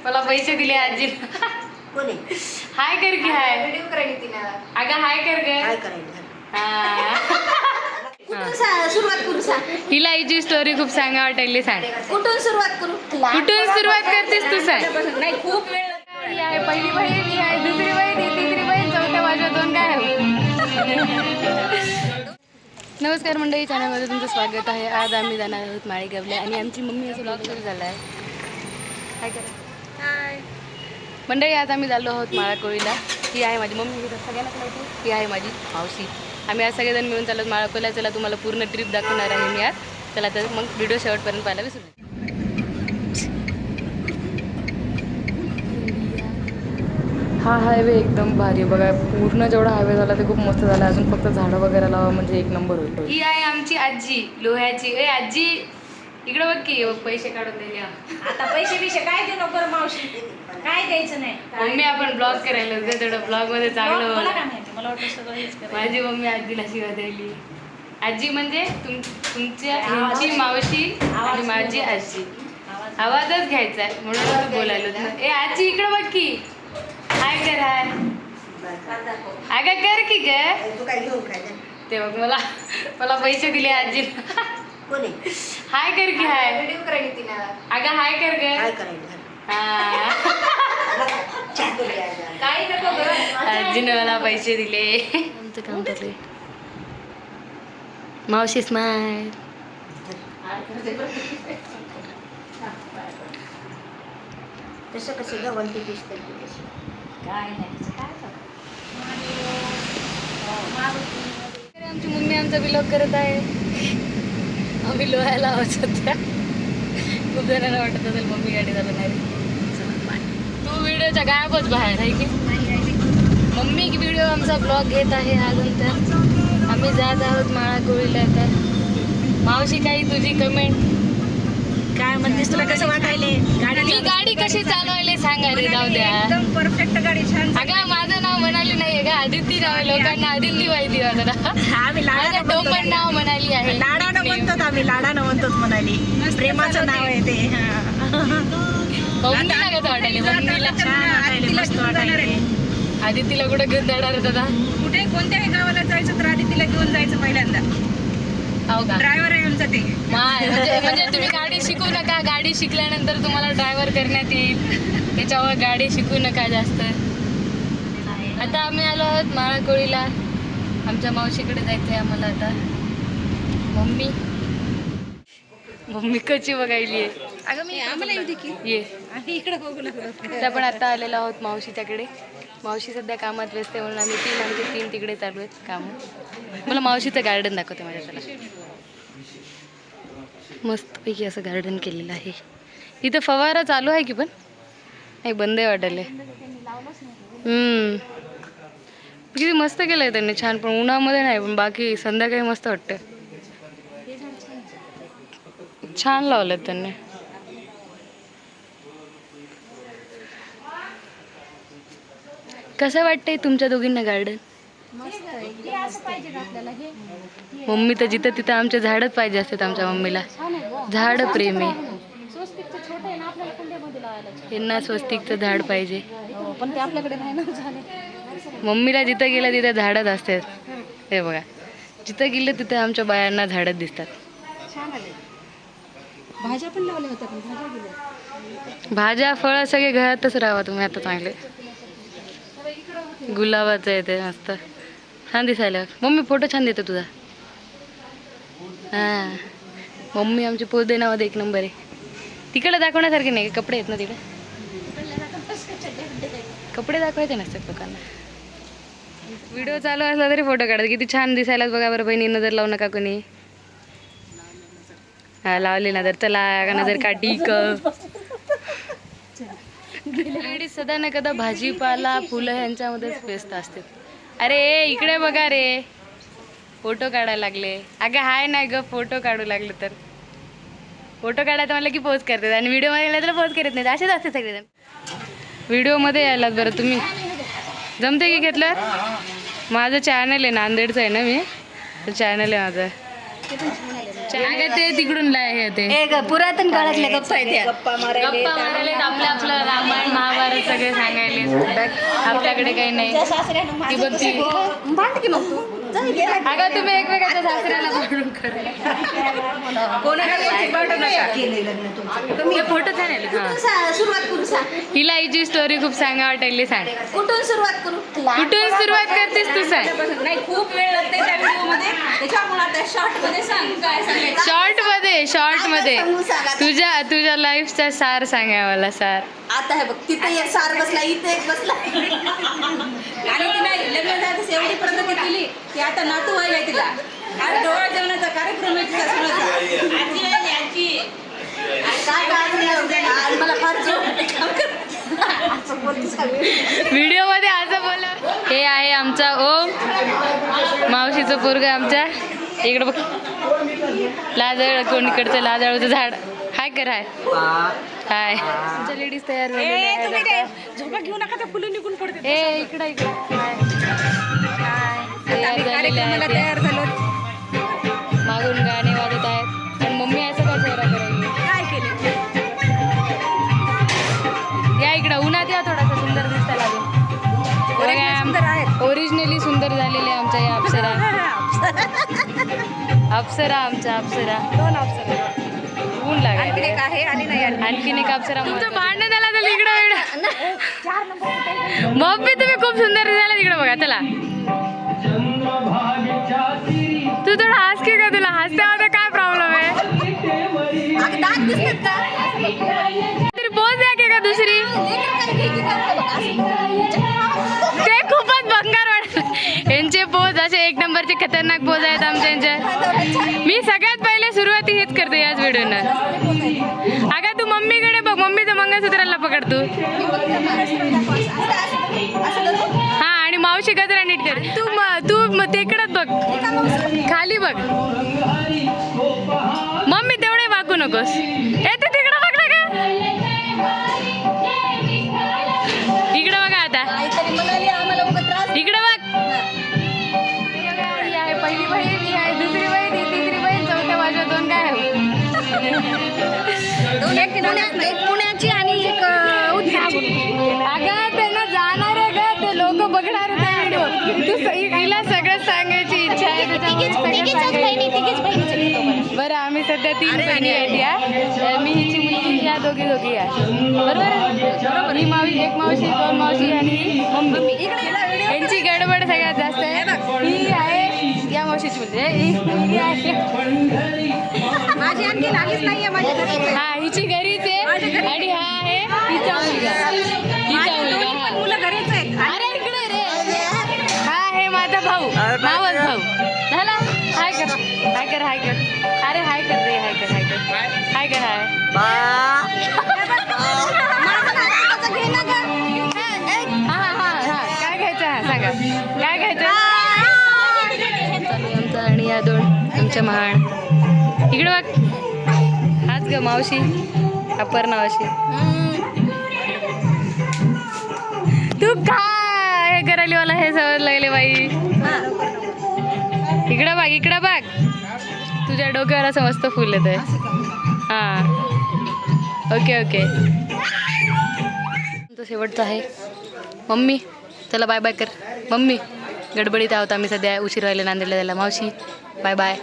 मला पैसे दिले आजी. कोणी हाय कर की हाय. व्हिडिओ करायला तिला. अगं हाय कर ग. काय करायचं कुठून सुरुवात करू सांग. हिला हिची स्टोरी खूप सांगा वाटायली. सांग कुठून सुरुवात करू. कुठून सुरुवात करतेस तू. सांग. नाही खूप वेळ. ही आहे पहिली बहीण, ही आहे दुसरी बहीण, ही तिसरी बहीण, चौथ्या माझ्या दोन काय. नमस्कार मंडळी, चॅनलमध्ये तुमचं स्वागत आहे. आज आम्ही जाणार आहोत माळेगावला आणि आमची मम्मी असं ब्लॉग सुरू झाला आहे. काय करा हाय. मंडळी, आज आम्ही चाललो आहोत माळाकोळीला. ही आहे माझी मम्मी, सगळ्यांना कळते. ही आहे माझी मावशी. आम्ही आज सगळेजण मिळून चाललो माळाकोळीला. चला तुम्हाला पूर्ण ट्रिप दाखवणार आहे मी आज. चला तर मग व्हिडिओ शेवटपर्यंत पाहायला विसरू नका. हा हायवे एकदम भारी बघा. पूर्ण जेवढा हायवे झाला ते खूप मस्त झाला. अजून फक्त झाडं वगैरे लावा म्हणजे एक नंबर होईल. ही आहे आमची आजी लोह्याची. ए आजी इकडे बघ की पैसे काढून दिले. आता पैसे बिशे काय देऊ नको मावशी. काय द्यायचं नाही. मम्मी आपण ब्लॉग करायला होते, थोडं ब्लॉग मध्ये चांगलं मला होतं. काय माहिती, मला वाटलं सगळं हेच करायचं. माझी मम्मी आजीला शिवा द्यायली. आजी म्हणजे तुमच्या ह्यांची मावशी आणि माझी आजी. आवाजच घ्यायचा आहे म्हणून बोलायला. ए आजी इकडे बघ की हाय कर. हाय अगं कर की ग. तू काय घेऊन काय ते बघ मला पैसे दिले आजी. कोणी हाय कर की हाय. व्हिडिओ करायला तिला. अगं हाय कर ग. काय करायचं काही नको गं. आजीने मला पैसे दिले. आमचं काम चालू मावशी स्माईल. तसं कसं गवंती पीस करते तशी. काय नाही तिचं काय करत. आमची मम्मी आमचा व्लॉग करत आहे. आम्ही लोहायला आहोत सध्या. खूप जणांना वाटत असेल मम्मी गाडी चालवणारी. तू व्हिडिओच्या गायबच बाहेर आहे की. मम्मी व्हिडिओ आमचा ब्लॉग घेत आहे. अजून आम्ही जात आहोत माळाकोळीला. आता मावशी काही तुझी कमेंट काय म्हणतेस, तुला कसं वाटायले मी गाडी कशी चालवायला सांगा रे. जाऊ द्या. एकदम परफेक्ट गाडी छान. अगं माझं नाव म्हणाली नाहीये का. आदिती नाव आहे. लोकांना आदिती माहिती वाटत. आम्ही माझं टोपण नाव म्हणाली आहे. लाडानं म्हणतो, आम्ही लाडानं म्हणतो म्हणाली. प्रेमाचं नाव आहे ते. मम्मीला कसं वाटायले. मम्मीला मस्त वाटायले. आदितीला कुठं घेऊन जाणार दादा. कुठे कोणत्याही गावाला जायचं तर आदितीला घेऊन जायचं पहिल्यांदा. हो का. ड्रायव्हर आहे आमचा ते. म्हणजे तुम्ही गाडी शिकू नका. गाडी शिकल्यानंतर तुम्हाला ड्रायव्हर करण्यात येईल. त्याच्यावर गाडी शिकू नका जास्त. आता आम्ही आलो आहोत माळाकोळीला. आमच्या मावशीकडे जायचं आहे आम्हाला आता. मम्मी कशी बघायली आहे. अगं मी आम्हाला येऊ दे की. ये आम्ही इकडे बघू लागलो. आपण आता आलेलो आहोत मावशीच्याकडे. मावशी सध्या कामात व्यस्त आहे म्हणून आम्ही तीन तिकडे चालू आहेत कामं. मला मावशीचं गार्डन दाखवते माझ्या. त्याला मस्तपैकी असं गार्डन केलेलं आहे. इथं फवारा चालू आहे की पण नाही, बंद आहे वाटायला. किती मस्त केलं आहे त्यांनी. छान. पण उन्हामध्ये नाही, पण बाकी संध्याकाळी मस्त वाटतं. छान लावलं त्यांनी. कसं वाटतंय तुमच्या दोघींना गार्डन. मम्मी तर जिथं तिथं आमच्या झाडच पाहिजे असतात. आमच्या मम्मीला झाड प्रेमी. यांना स्वस्तिकचं झाड पाहिजे. पण ते आपल्याकडे नाही ना झालं. मम्मीला जिथं गेलं तिथं झाडच असतात. हे बघा, जिथं गेलं तिथं आमच्या बायांना झाडच दिसतात. भाज्या पण लावल्या होत्या, पण भाज्या गेल्या. भाज्या फळं सगळे घरातच राहा तुम्ही आता. चांगले गुलाबाचं आहे ते मस्त छान दिसायला. मम्मी फोटो छान देतो तुझा. हां, मम्मी आमची पोदेनामध्ये एक नंबर आहे. तिकडे दाखवण्यासारखे नाही. कपडे आहेत ना तिकडे. कपडे दाखवायचे नसतात लोकांना. व्हिडिओ चालू असला तरी फोटो काढतात. किती छान दिसायला बघा बरं. बहिणी नजर लावू नका कोणी. हा लावली नजर. चला नजर काढी लेडीज सदा ना कदा भाजीपाला फुलं ह्यांच्यामध्येच व्यस्त असते. अरे इकडे बघा रे. फोटो काढायला लागले. अगं हाय नाही ग. फोटो काढू लागले तर फोटो काढायचं म्हणलं की पोज करतात आणि व्हिडिओमध्ये गेला तर पोज करत नाही. असेच असते सगळेजण. व्हिडिओमध्ये यायलात बरं तुम्ही. जमते की घेतलं. माझं चॅनल आहे नांदेडचं आहे ना. मी चॅनल आहे माझं. अगं ते तिकडून हे ते पुरातन काळातल्या गप्पा आहेत. गप्पा मारायला आपलं रामायण सगळे सांगायले आपल्याकडे काही नाही. ती बघ ती भांड की मग तू जा इथे. अगं तुम्ही एकमेकाच्या सासऱ्याला भांडून करा. केलंय लग्न तुमचं. फोटो छान सुरुवात करू सांग. हिला हिची स्टोरी खूप सांगा वाटायली. सांग कुठून सुरुवात करू? कुठून सुरुवात करतेस तू? सांग. नाही खूप वेळ लागते त्या व्हिडिओमध्ये, त्याच्यामुळे आता शॉर्ट मध्ये सांग काय सांगायचं. शॉर्ट मध्ये सांगू सांगा. तुझ्या लाईफचा सार सांगा मला. सार आता हे बघ, तिथे एक सार बसला, इथे एक बसला. आणि ती नाही लग्न झालं एवढी प्रगती केली की आता नातू व्हायला तिला. आज डोळा जेवणाचा कार्यक्रम आहे तिचा सुनाचा. काय काय आज मला फार व्हिडिओ मध्ये असं बोला. हे आहे आमचा ओम, मावशीचं पोरग आमच्या. इकडे बघ लाजाळ, कोणीकडचं लाजाळूचं झाड. हाय कर. हाय आमच्या लेडीज तयार झालेल्या आहेत आता. झोपा घेऊ नका, त्या फुलं निघून पडते. ए इकडं हाय तयार झालेल्या कार्यक्रमाला आहेत. तयार झालो. मागून गाणे वाजत आहेत आणि मम्मी असं काय चेहरा करायला. काय केलं? या इकडं उन्हात या, थोडासा सुंदर दिसता लागेल. सुंदर आहेत. ओरिजिनली सुंदर झालेले आमच्या या अप्सरा. अप्सरा आमच्या अप्सरा. 2 अप्सरा. ऊन आणखी लागायला. एक आहे आणि नाही आली. आणखीन एक अप्सरा. तुमचं भांडण झाला तर इकडं मम्मी तुम्ही खूप सुंदर दिसायला. तिकडे बघा. चला तू थोडा हस की का? तुला हसल्यावर काय प्रॉब्लेम आहे? दात दिसतात का? तरी पोज द्या की का दुसरी. ते खूपच भंगार वाटत. यांचे पोज असे 1 नंबरचे खतरनाक पोज आहेत आमच्या यांच्या. मी सगळ्यात पहिले सुरुवाती हेच करते याच व्हिडिओनं. अगं तू मम्मीकडे बघ, मम्मीचं मंगळसूत्राला पकड तू. हा आणि मावशी गजरा नीट कर. तू तिकडच बघ, खाली बघ. मम्मी तेवढे वाकू नकोस. ए तू तिकडं बघ ना का. इकडं बघा आता. इकडं बघ. ही आहे पहिली बहीण, ही आहे दुसरी बहीण, ही तिसरी बहीण, चौथ्या माझ्या 2 काय आहे. एक पुण्याची आणि एक अगं त्यांना जाणार आहे का? ते लोक बघणार आहे व्हिडिओ. तू हिला सगळं सांगायची इच्छा आहे त्याच्यामुळे सगळं सांगायचं. बरं आम्ही सध्या 3 बहिणी आहेत. या मी हिची मुलगी, या दोघी या. बरोबर. ही एक मावशी, 2 मावशी आणि ही मम्मी. यांची गडबड सगळ्यात जास्त आहे. ही आहे या मावशीची मुलगी. ही आहे माझी आणखी आलीच नाहीये माझ्या घरी. हा हिची घरीच आहे. आणि हा आहे हिचा मुलगा. हा मुलं घरीच आहेत. अरे इकडे रे. हा आहे माझा भाऊ, मावस भाऊ. झाला. हाय कर. अरे हाय कर रे. हाय कर. हा काय घ्यायचं? हा सांगा काय घ्यायचं. आमचा आणि या 2 आमच्या महान. इकडे बघ. हाच ग मावशी, अपर्णा मावशी. तू काय हे करायली मला हे सवय लागले बाई. इकडं बघ. तुझ्या डोक्यावर असं मस्त फुल येत आहे. हा ओके. तो शेवटचा आहे मम्मी. चला बाय बाय कर मम्मी. गडबडीत आहोत आम्ही सध्या, उशीर राहिले नांदेडला जायला. मावशी बाय बाय.